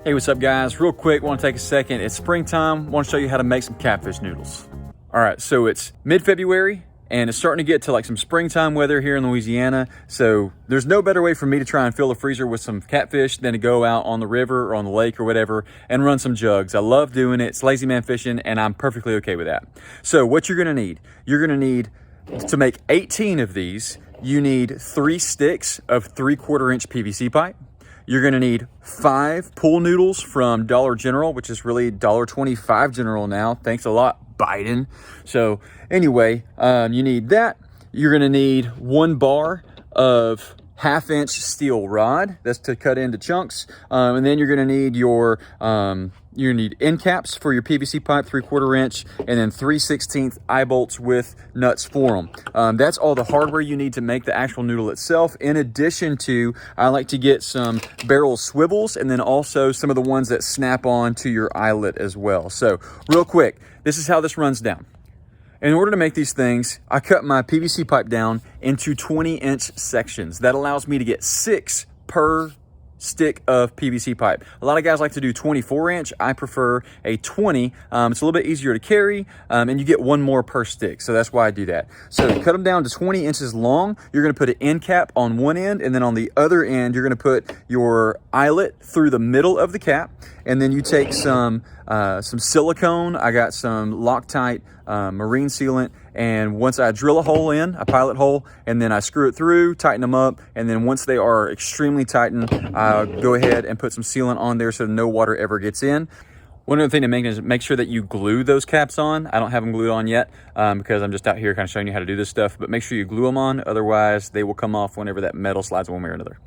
Hey, what's up guys? Real quick, want to take a second. It's springtime. Want to show you how to make some catfish noodles. All right, so it's mid-February and it's starting to get to like some springtime weather here in Louisiana. So there's no better way for me to try and fill a freezer with some catfish than to go out on the river or on the lake or whatever and run some jugs. I love doing it. It's lazy man fishing and I'm perfectly okay with that. So what you're gonna need, to make 18 of these, you need 3 sticks of 3/4 inch PVC pipe. You're gonna need 5 pool noodles from Dollar General, which is really $1.25 General now. Thanks a lot, Biden. So anyway, you need that. You're gonna need 1 bar of 1/2 inch steel rod. That's to cut into chunks. And then you're gonna need you need end caps for your PVC pipe, 3/4 inch, and then 3/16 eye bolts with nuts for them. That's all the hardware you need to make the actual noodle itself. In addition to, I like to get some barrel swivels and then also some of the ones that snap on to your eyelet as well. So real quick, this is how this runs down. In order to make these things, I cut my PVC pipe down into 20-inch sections. That allows me to get 6 per stick of PVC pipe. A lot of guys like to do 24-inch. I prefer a 20. It's a little bit easier to carry, and you get 1 more per stick. So that's why I do that. So cut them down to 20 inches long. You're gonna put an end cap on one end, and then on the other end, you're gonna put your eyelet through the middle of the cap. And then you take some silicone. I got some Loctite marine sealant, and once I drill a hole in, a pilot hole, and then I screw it through, tighten them up, and then once they are extremely tightened, I go ahead and put some sealant on there so no water ever gets in. One other thing to make is make sure that you glue those caps on. I don't have them glued on yet because I'm just out here kind of showing you how to do this stuff, but make sure you glue them on, otherwise they will come off whenever that metal slides one way or another.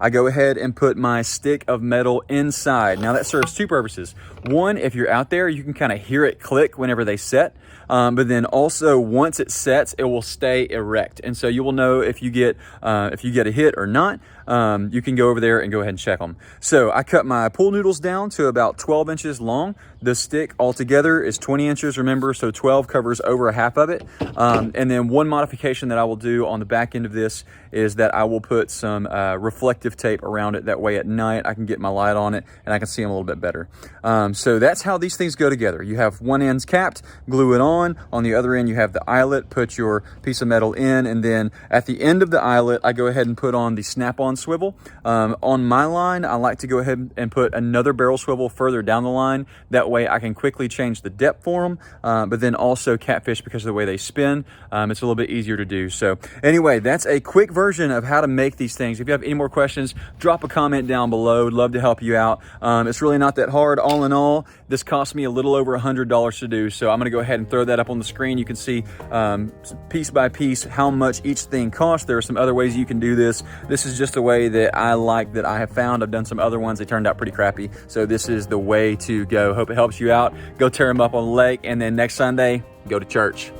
I go ahead and put my stick of metal inside. Now that serves 2 purposes. One, if you're out there, you can kind of hear it click whenever they set. But then also once it sets, it will stay erect. And so you will know if you get a hit or not. You can go over there and go ahead and check them. So I cut my pool noodles down to about 12 inches long. The stick altogether is 20 inches, remember, so 12 covers over 1/2 of it. And then one modification that I will do on the back end of this is that I will put some reflective tape around it. That way at night I can get my light on it and I can see them a little bit better. So that's how these things go together. You have one end's capped, glue it on. On the other end you have the eyelet, put your piece of metal in, and then at the end of the eyelet I go ahead and put on the snap-on swivel. On my line I like to go ahead and put another barrel swivel further down the line. That way I can quickly change the depth for them, but then also catfish, because of the way they spin, it's a little bit easier to do. So anyway, that's a quick version of how to make these things. If you have any more questions, drop a comment down below. I'd love to help you out. It's really not that hard. All in all, this cost me a little over $100 to do, so I'm gonna go ahead and throw that up on the screen. You can see piece by piece how much each thing costs. There are some other ways you can do this. This is just a way that I like, that I have found. I've done some other ones, they turned out pretty crappy, so this is the way to go. Hope it helps you out. Go tear them up on the lake, and then next Sunday, go to church.